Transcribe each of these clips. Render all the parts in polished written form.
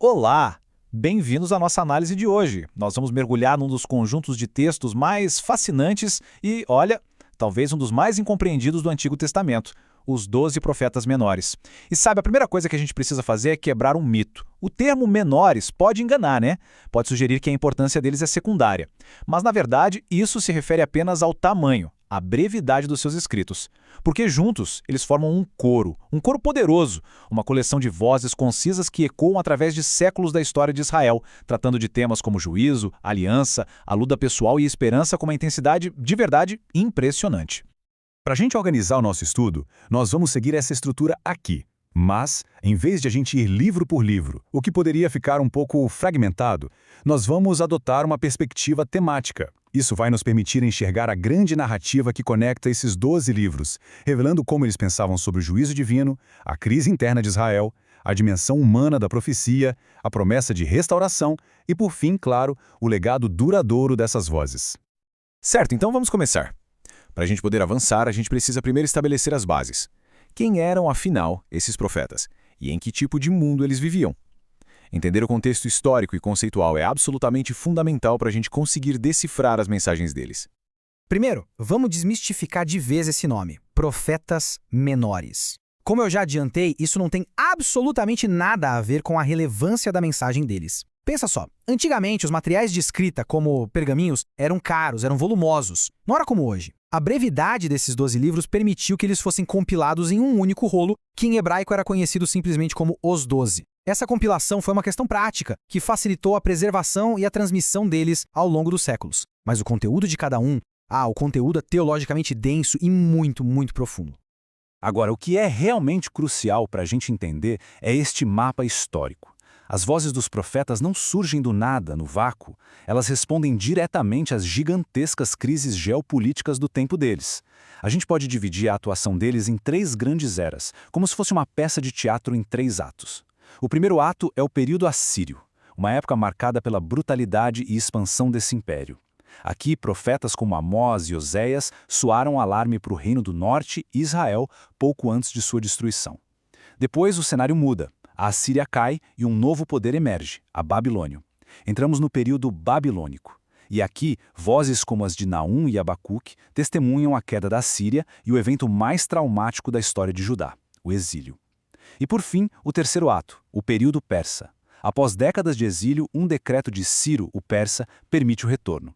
Olá! Bem-vindos à nossa análise de hoje. Nós vamos mergulhar num dos conjuntos de textos mais fascinantes e, olha, talvez um dos mais incompreendidos do Antigo Testamento, os 12 profetas menores. E sabe, a primeira coisa que a gente precisa fazer é quebrar um mito. O termo menores pode enganar, né? Pode sugerir que a importância deles é secundária. Mas, na verdade, isso se refere apenas ao tamanho, à brevidade dos seus escritos. Porque juntos eles formam um coro poderoso, uma coleção de vozes concisas que ecoam através de séculos da história de Israel, tratando de temas como juízo, aliança, a luta pessoal e esperança com uma intensidade de verdade impressionante. Para a gente organizar o nosso estudo, nós vamos seguir essa estrutura aqui. Mas, em vez de a gente ir livro por livro, o que poderia ficar um pouco fragmentado, nós vamos adotar uma perspectiva temática. Isso vai nos permitir enxergar a grande narrativa que conecta esses 12 livros, revelando como eles pensavam sobre o juízo divino, a crise interna de Israel, a dimensão humana da profecia, a promessa de restauração e, por fim, claro, o legado duradouro dessas vozes. Certo, então vamos começar. Para a gente poder avançar, a gente precisa primeiro estabelecer as bases. Quem eram, afinal, esses profetas? E em que tipo de mundo eles viviam? Entender o contexto histórico e conceitual é absolutamente fundamental para a gente conseguir decifrar as mensagens deles. Primeiro, vamos desmistificar de vez esse nome, profetas menores. Como eu já adiantei, isso não tem absolutamente nada a ver com a relevância da mensagem deles. Pensa só, antigamente os materiais de escrita, como pergaminhos, eram caros, eram volumosos. Não era como hoje. A brevidade desses 12 livros permitiu que eles fossem compilados em um único rolo, que em hebraico era conhecido simplesmente como os 12. Essa compilação foi uma questão prática, que facilitou a preservação e a transmissão deles ao longo dos séculos. Mas o conteúdo de cada um, o conteúdo é teologicamente denso e muito, muito profundo. Agora, o que é realmente crucial para a gente entender é este mapa histórico. As vozes dos profetas não surgem do nada, no vácuo. Elas respondem diretamente às gigantescas crises geopolíticas do tempo deles. A gente pode dividir a atuação deles em 3 grandes eras, como se fosse uma peça de teatro em 3 atos. O primeiro ato é o período assírio, uma época marcada pela brutalidade e expansão desse império. Aqui, profetas como Amós e Oséias soaram alarme para o Reino do Norte e Israel pouco antes de sua destruição. Depois, o cenário muda. A Assíria cai e um novo poder emerge, a Babilônia. Entramos no período babilônico. E aqui, vozes como as de Naum e Abacuque testemunham a queda da Assíria e o evento mais traumático da história de Judá, o exílio. E por fim, o terceiro ato, o período persa. Após décadas de exílio, um decreto de Ciro, o persa, permite o retorno.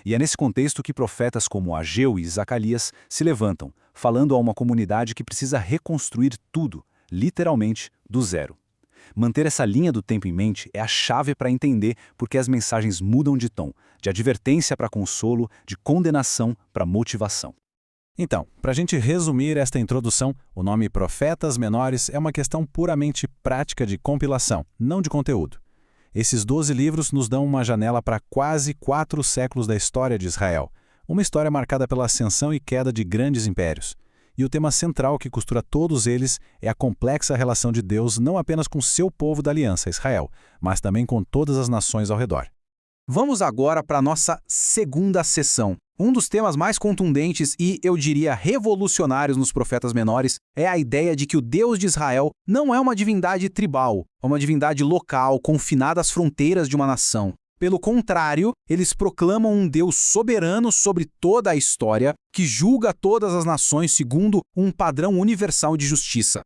E é nesse contexto que profetas como Ageu e Zacarias se levantam, falando a uma comunidade que precisa reconstruir tudo, literalmente, do zero. Manter essa linha do tempo em mente é a chave para entender por que as mensagens mudam de tom, de advertência para consolo, de condenação para motivação. Então, para a gente resumir esta introdução, o nome Profetas Menores é uma questão puramente prática de compilação, não de conteúdo. Esses 12 livros nos dão uma janela para quase 4 séculos da história de Israel, uma história marcada pela ascensão e queda de grandes impérios. E o tema central que costura todos eles é a complexa relação de Deus não apenas com seu povo da aliança, Israel, mas também com todas as nações ao redor. Vamos agora para a nossa segunda sessão. Um dos temas mais contundentes e, eu diria, revolucionários nos profetas menores é a ideia de que o Deus de Israel não é uma divindade tribal, é uma divindade local, confinada às fronteiras de uma nação. Pelo contrário, eles proclamam um Deus soberano sobre toda a história, que julga todas as nações segundo um padrão universal de justiça.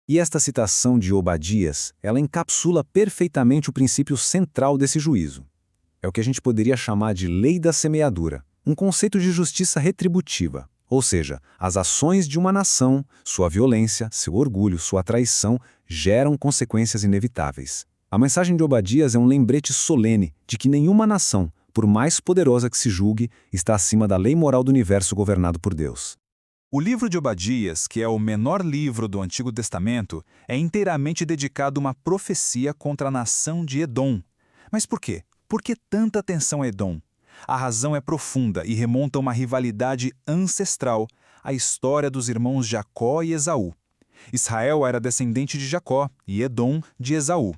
E esta citação de Obadias, ela encapsula perfeitamente o princípio central desse juízo. É o que a gente poderia chamar de lei da semeadura, um conceito de justiça retributiva, ou seja, as ações de uma nação, sua violência, seu orgulho, sua traição, geram consequências inevitáveis. A mensagem de Obadias é um lembrete solene de que nenhuma nação, por mais poderosa que se julgue, está acima da lei moral do universo governado por Deus. O livro de Obadias, que é o menor livro do Antigo Testamento, é inteiramente dedicado a uma profecia contra a nação de Edom. Mas por quê? Por que tanta atenção a Edom? A razão é profunda e remonta a uma rivalidade ancestral, a história dos irmãos Jacó e Esaú. Israel era descendente de Jacó e Edom de Esaú.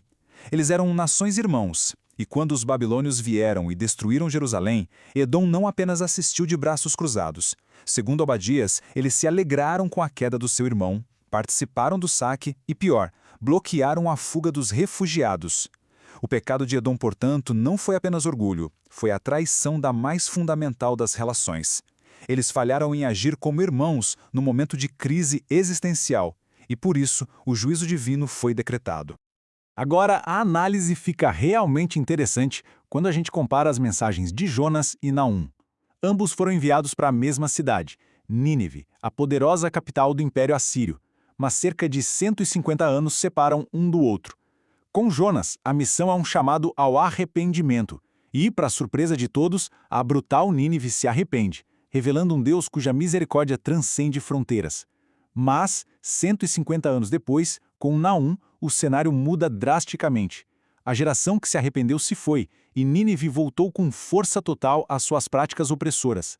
Eles eram nações irmãos, e quando os babilônios vieram e destruíram Jerusalém, Edom não apenas assistiu de braços cruzados. Segundo Obadias, eles se alegraram com a queda do seu irmão, participaram do saque e, pior, bloquearam a fuga dos refugiados. O pecado de Edom, portanto, não foi apenas orgulho, foi a traição da mais fundamental das relações. Eles falharam em agir como irmãos no momento de crise existencial, e por isso o juízo divino foi decretado. Agora, a análise fica realmente interessante quando a gente compara as mensagens de Jonas e Naum. Ambos foram enviados para a mesma cidade, Nínive, a poderosa capital do Império Assírio, mas cerca de 150 anos separam um do outro. Com Jonas, a missão é um chamado ao arrependimento, e, para surpresa de todos, a brutal Nínive se arrepende, revelando um Deus cuja misericórdia transcende fronteiras. Mas, 150 anos depois, com Naum, o cenário muda drasticamente. A geração que se arrependeu se foi, e Nínive voltou com força total às suas práticas opressoras.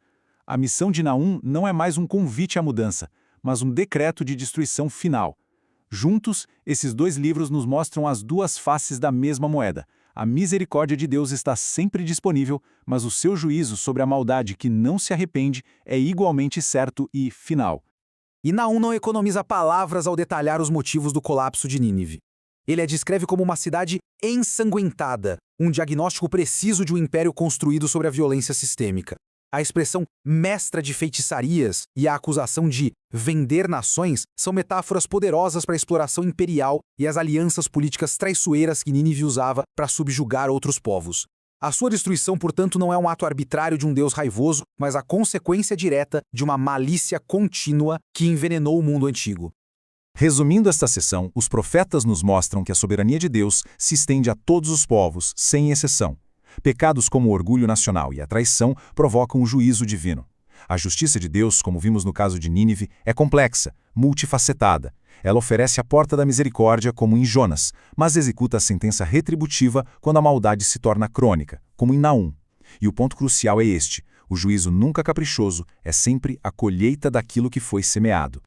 A missão de Naum não é mais um convite à mudança, mas um decreto de destruição final. Juntos, esses dois livros nos mostram as duas faces da mesma moeda. A misericórdia de Deus está sempre disponível, mas o seu juízo sobre a maldade que não se arrepende é igualmente certo e final. E Naum não economiza palavras ao detalhar os motivos do colapso de Nínive. Ele a descreve como uma cidade ensanguentada, um diagnóstico preciso de um império construído sobre a violência sistêmica. A expressão mestra de feitiçarias e a acusação de vender nações são metáforas poderosas para a exploração imperial e as alianças políticas traiçoeiras que Nínive usava para subjugar outros povos. A sua destruição, portanto, não é um ato arbitrário de um Deus raivoso, mas a consequência direta de uma malícia contínua que envenenou o mundo antigo. Resumindo esta sessão, os profetas nos mostram que a soberania de Deus se estende a todos os povos, sem exceção. Pecados como o orgulho nacional e a traição provocam o juízo divino. A justiça de Deus, como vimos no caso de Nínive, é complexa, multifacetada. Ela oferece a porta da misericórdia, como em Jonas, mas executa a sentença retributiva quando a maldade se torna crônica, como em Naum. E o ponto crucial é este: o juízo nunca caprichoso é sempre a colheita daquilo que foi semeado.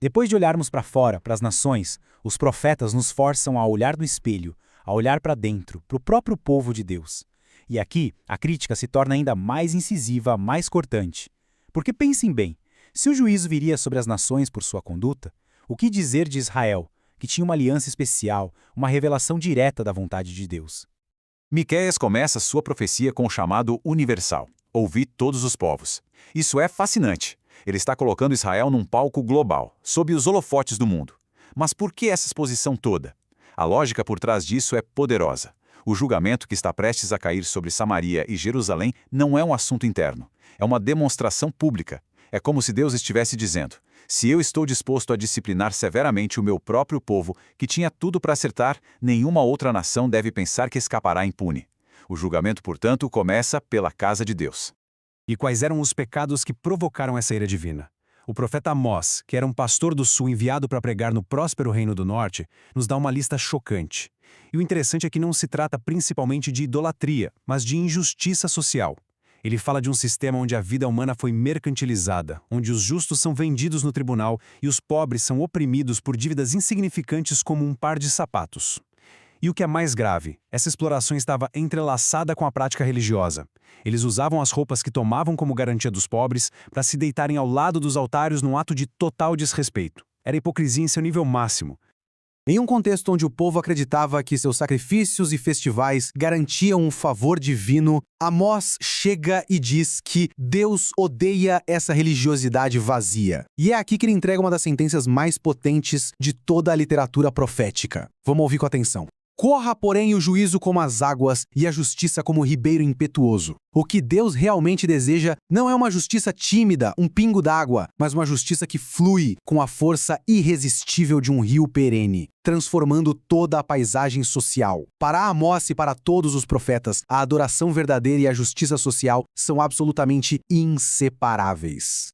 Depois de olharmos para fora, para as nações, os profetas nos forçam a olhar no espelho, a olhar para dentro, para o próprio povo de Deus. E aqui, a crítica se torna ainda mais incisiva, mais cortante. Porque pensem bem, se o juízo viria sobre as nações por sua conduta, o que dizer de Israel, que tinha uma aliança especial, uma revelação direta da vontade de Deus? Miqueias começa sua profecia com o chamado universal: ouvi todos os povos. Isso é fascinante. Ele está colocando Israel num palco global, sob os holofotes do mundo. Mas por que essa exposição toda? A lógica por trás disso é poderosa. O julgamento que está prestes a cair sobre Samaria e Jerusalém não é um assunto interno. É uma demonstração pública. É como se Deus estivesse dizendo: se eu estou disposto a disciplinar severamente o meu próprio povo, que tinha tudo para acertar, nenhuma outra nação deve pensar que escapará impune. O julgamento, portanto, começa pela casa de Deus. E quais eram os pecados que provocaram essa ira divina? O profeta Amós, que era um pastor do sul enviado para pregar no próspero reino do norte, nos dá uma lista chocante. E o interessante é que não se trata principalmente de idolatria, mas de injustiça social. Ele fala de um sistema onde a vida humana foi mercantilizada, onde os justos são vendidos no tribunal e os pobres são oprimidos por dívidas insignificantes como um par de sapatos. E o que é mais grave, essa exploração estava entrelaçada com a prática religiosa. Eles usavam as roupas que tomavam como garantia dos pobres para se deitarem ao lado dos altares num ato de total desrespeito. Era hipocrisia em seu nível máximo. Em um contexto onde o povo acreditava que seus sacrifícios e festivais garantiam um favor divino, Amós chega e diz que Deus odeia essa religiosidade vazia. E é aqui que ele entrega uma das sentenças mais potentes de toda a literatura profética. Vamos ouvir com atenção. Corra, porém, o juízo como as águas e a justiça como o ribeiro impetuoso. O que Deus realmente deseja não é uma justiça tímida, um pingo d'água, mas uma justiça que flui com a força irresistível de um rio perene, transformando toda a paisagem social. Para Amós e para todos os profetas, a adoração verdadeira e a justiça social são absolutamente inseparáveis.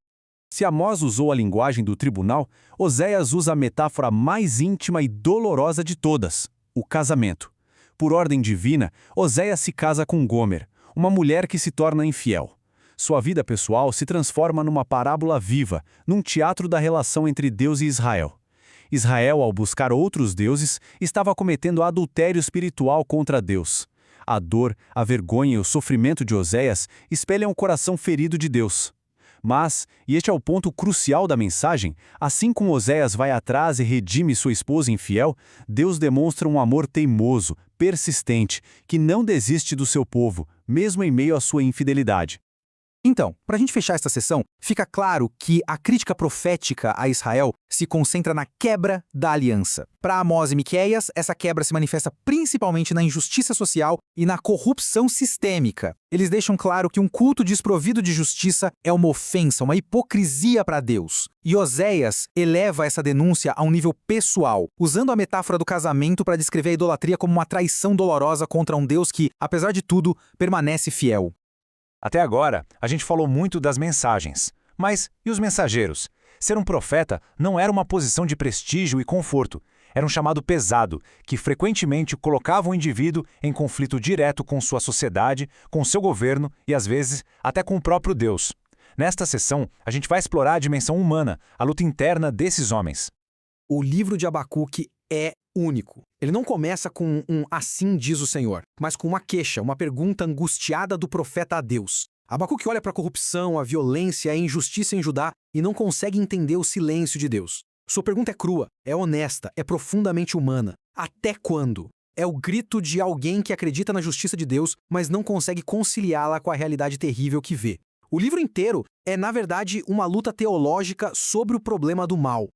Se Amós usou a linguagem do tribunal, Oséias usa a metáfora mais íntima e dolorosa de todas: o casamento. Por ordem divina, Oséias se casa com Gomer, uma mulher que se torna infiel. Sua vida pessoal se transforma numa parábola viva, num teatro da relação entre Deus e Israel. Israel, ao buscar outros deuses, estava cometendo adultério espiritual contra Deus. A dor, a vergonha e o sofrimento de Oséias espelham o coração ferido de Deus. Mas, e este é o ponto crucial da mensagem, assim como Oséias vai atrás e redime sua esposa infiel, Deus demonstra um amor teimoso, persistente, que não desiste do seu povo, mesmo em meio à sua infidelidade. Então, para a gente fechar esta sessão, fica claro que a crítica profética a Israel se concentra na quebra da aliança. Para Amós e Miqueias, essa quebra se manifesta principalmente na injustiça social e na corrupção sistêmica. Eles deixam claro que um culto desprovido de justiça é uma ofensa, uma hipocrisia para Deus. E Oséias eleva essa denúncia a um nível pessoal, usando a metáfora do casamento para descrever a idolatria como uma traição dolorosa contra um Deus que, apesar de tudo, permanece fiel. Até agora, a gente falou muito das mensagens. Mas e os mensageiros? Ser um profeta não era uma posição de prestígio e conforto. Era um chamado pesado, que frequentemente colocava o indivíduo em conflito direto com sua sociedade, com seu governo e, às vezes, até com o próprio Deus. Nesta sessão, a gente vai explorar a dimensão humana, a luta interna desses homens. O livro de Abacuque é único. Ele não começa com um "assim diz o Senhor", mas com uma queixa, uma pergunta angustiada do profeta a Deus. Abacuque olha para a corrupção, a violência, a injustiça em Judá e não consegue entender o silêncio de Deus. Sua pergunta é crua, é honesta, é profundamente humana. Até quando? É o grito de alguém que acredita na justiça de Deus, mas não consegue conciliá-la com a realidade terrível que vê. O livro inteiro é, na verdade, uma luta teológica sobre o problema do mal.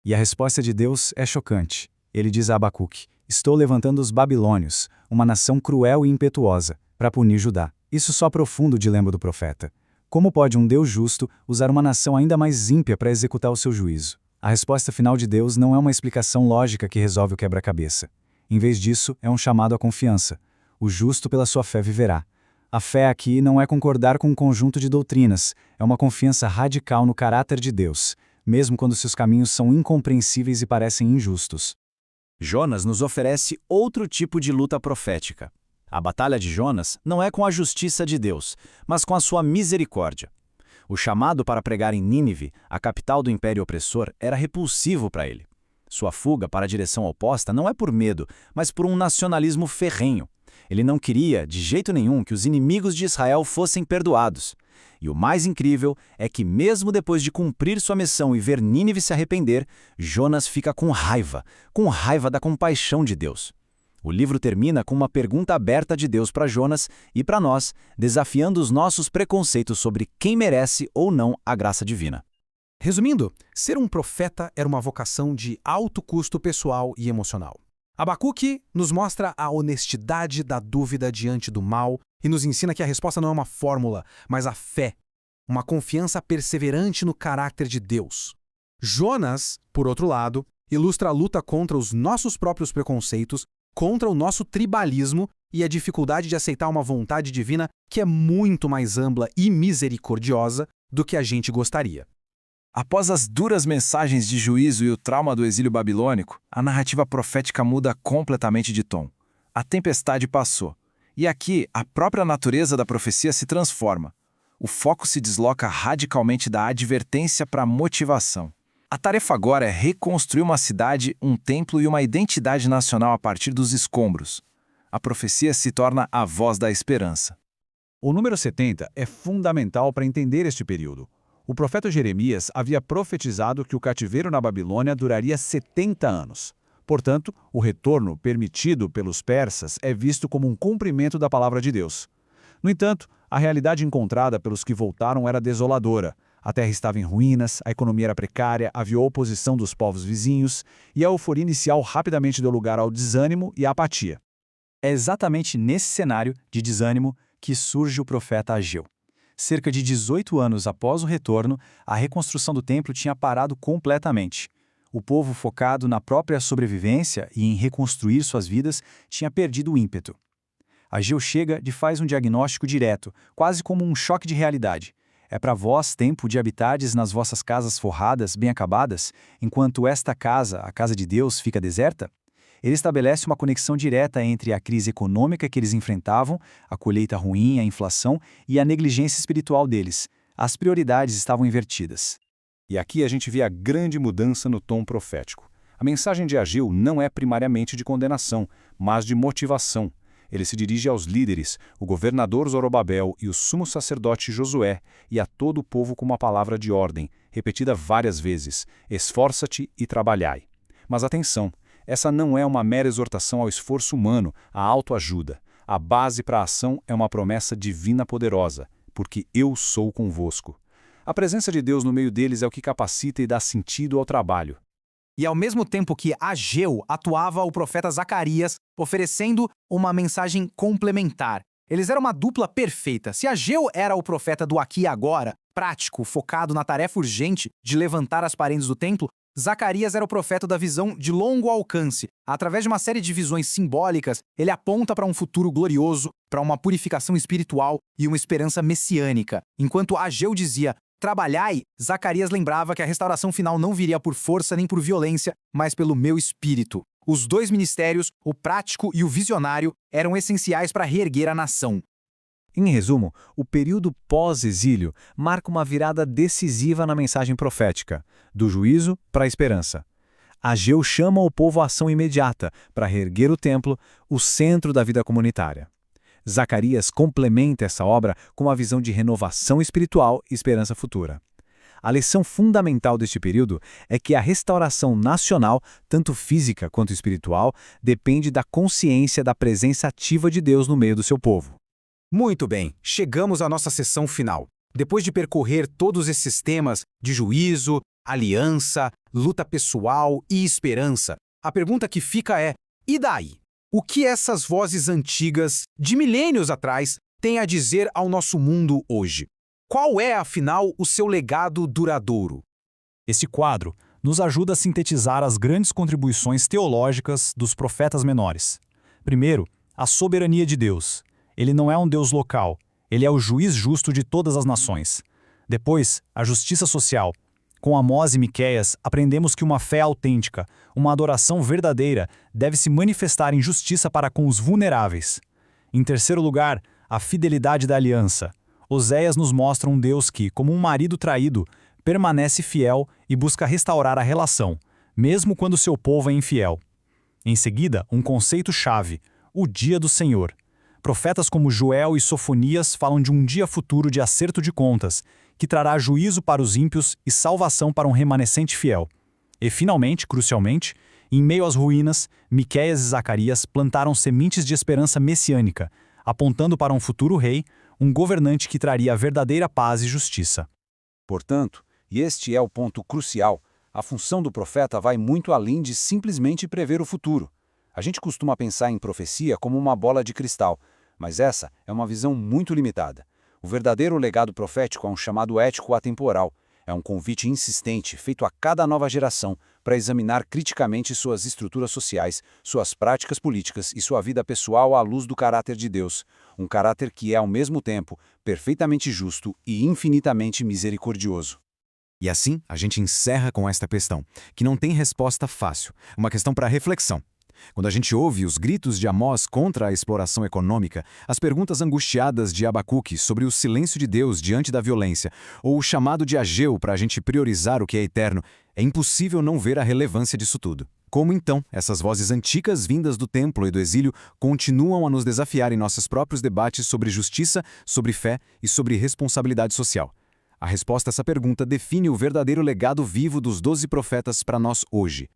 E a resposta de Deus é chocante. Ele diz a Abacuque: "Estou levantando os babilônios, uma nação cruel e impetuosa, para punir Judá." Isso só aprofunda o dilema do profeta. Como pode um Deus justo usar uma nação ainda mais ímpia para executar o seu juízo? A resposta final de Deus não é uma explicação lógica que resolve o quebra-cabeça. Em vez disso, é um chamado à confiança. O justo pela sua fé viverá. A fé aqui não é concordar com um conjunto de doutrinas, é uma confiança radical no caráter de Deus, mesmo quando seus caminhos são incompreensíveis e parecem injustos. Jonas nos oferece outro tipo de luta profética. A batalha de Jonas não é com a justiça de Deus, mas com a sua misericórdia. O chamado para pregar em Nínive, a capital do império opressor, era repulsivo para ele. Sua fuga para a direção oposta não é por medo, mas por um nacionalismo ferrenho. Ele não queria, de jeito nenhum, que os inimigos de Israel fossem perdoados. E o mais incrível é que, mesmo depois de cumprir sua missão e ver Nínive se arrepender, Jonas fica com raiva da compaixão de Deus. O livro termina com uma pergunta aberta de Deus para Jonas e para nós, desafiando os nossos preconceitos sobre quem merece ou não a graça divina. Resumindo, ser um profeta era uma vocação de alto custo pessoal e emocional. Abacuque nos mostra a honestidade da dúvida diante do mal e nos ensina que a resposta não é uma fórmula, mas a fé, uma confiança perseverante no caráter de Deus. Jonas, por outro lado, ilustra a luta contra os nossos próprios preconceitos, contra o nosso tribalismo e a dificuldade de aceitar uma vontade divina que é muito mais ampla e misericordiosa do que a gente gostaria. Após as duras mensagens de juízo e o trauma do exílio babilônico, a narrativa profética muda completamente de tom. A tempestade passou. E aqui, a própria natureza da profecia se transforma. O foco se desloca radicalmente da advertência para a motivação. A tarefa agora é reconstruir uma cidade, um templo e uma identidade nacional a partir dos escombros. A profecia se torna a voz da esperança. O número 70 é fundamental para entender este período. O profeta Jeremias havia profetizado que o cativeiro na Babilônia duraria 70 anos. Portanto, o retorno permitido pelos persas é visto como um cumprimento da palavra de Deus. No entanto, a realidade encontrada pelos que voltaram era desoladora. A terra estava em ruínas, a economia era precária, havia oposição dos povos vizinhos, e a euforia inicial rapidamente deu lugar ao desânimo e à apatia. É exatamente nesse cenário de desânimo que surge o profeta Ageu. Cerca de 18 anos após o retorno, a reconstrução do templo tinha parado completamente. O povo, focado na própria sobrevivência e em reconstruir suas vidas, tinha perdido o ímpeto. Ageu chega e faz um diagnóstico direto, quase como um choque de realidade. É para vós tempo de habitardes nas vossas casas forradas, bem acabadas, enquanto esta casa, a casa de Deus, fica deserta? Ele estabelece uma conexão direta entre a crise econômica que eles enfrentavam, a colheita ruim, a inflação e a negligência espiritual deles. As prioridades estavam invertidas. E aqui a gente vê a grande mudança no tom profético. A mensagem de Ageu não é primariamente de condenação, mas de motivação. Ele se dirige aos líderes, o governador Zorobabel e o sumo sacerdote Josué, e a todo o povo com uma palavra de ordem, repetida várias vezes: esforça-te e trabalhai. Mas atenção! Essa não é uma mera exortação ao esforço humano, à autoajuda. A base para a ação é uma promessa divina poderosa, porque eu sou convosco. A presença de Deus no meio deles é o que capacita e dá sentido ao trabalho. E ao mesmo tempo que Ageu atuava o profeta Zacarias, oferecendo uma mensagem complementar. Eles eram uma dupla perfeita. Se Ageu era o profeta do aqui e agora, prático, focado na tarefa urgente de levantar as paredes do templo, Zacarias era o profeta da visão de longo alcance. Através de uma série de visões simbólicas, ele aponta para um futuro glorioso, para uma purificação espiritual e uma esperança messiânica. Enquanto Ageu dizia: trabalhai, Zacarias lembrava que a restauração final não viria por força nem por violência, mas pelo meu espírito. Os dois ministérios, o prático e o visionário, eram essenciais para reerguer a nação. Em resumo, o período pós-exílio marca uma virada decisiva na mensagem profética, do juízo para a esperança. Ageu chama o povo à ação imediata para reerguer o templo, o centro da vida comunitária. Zacarias complementa essa obra com uma visão de renovação espiritual e esperança futura. A lição fundamental deste período é que a restauração nacional, tanto física quanto espiritual, depende da consciência da presença ativa de Deus no meio do seu povo. Muito bem, chegamos à nossa sessão final. Depois de percorrer todos esses temas de juízo, aliança, luta pessoal e esperança, a pergunta que fica é: e daí? O que essas vozes antigas, de milênios atrás, têm a dizer ao nosso mundo hoje? Qual é, afinal, o seu legado duradouro? Esse quadro nos ajuda a sintetizar as grandes contribuições teológicas dos profetas menores. Primeiro, a soberania de Deus. Ele não é um Deus local, ele é o juiz justo de todas as nações. Depois, a justiça social. Com Amós e Miqueias, aprendemos que uma fé autêntica, uma adoração verdadeira, deve se manifestar em justiça para com os vulneráveis. Em terceiro lugar, a fidelidade da aliança. Oséias nos mostra um Deus que, como um marido traído, permanece fiel e busca restaurar a relação, mesmo quando seu povo é infiel. Em seguida, um conceito-chave: o dia do Senhor. Profetas como Joel e Sofonias falam de um dia futuro de acerto de contas, que trará juízo para os ímpios e salvação para um remanescente fiel. E, finalmente, crucialmente, em meio às ruínas, Miqueias e Zacarias plantaram sementes de esperança messiânica, apontando para um futuro rei, um governante que traria a verdadeira paz e justiça. Portanto, e este é o ponto crucial, a função do profeta vai muito além de simplesmente prever o futuro. A gente costuma pensar em profecia como uma bola de cristal, mas essa é uma visão muito limitada. O verdadeiro legado profético é um chamado ético atemporal. É um convite insistente feito a cada nova geração para examinar criticamente suas estruturas sociais, suas práticas políticas e sua vida pessoal à luz do caráter de Deus. Um caráter que é, ao mesmo tempo, perfeitamente justo e infinitamente misericordioso. E assim, a gente encerra com esta questão, que não tem resposta fácil, uma questão para reflexão. Quando a gente ouve os gritos de Amós contra a exploração econômica, as perguntas angustiadas de Abacuque sobre o silêncio de Deus diante da violência, ou o chamado de Ageu para a gente priorizar o que é eterno, é impossível não ver a relevância disso tudo. Como então essas vozes antigas vindas do templo e do exílio continuam a nos desafiar em nossos próprios debates sobre justiça, sobre fé e sobre responsabilidade social? A resposta a essa pergunta define o verdadeiro legado vivo dos 12 profetas para nós hoje.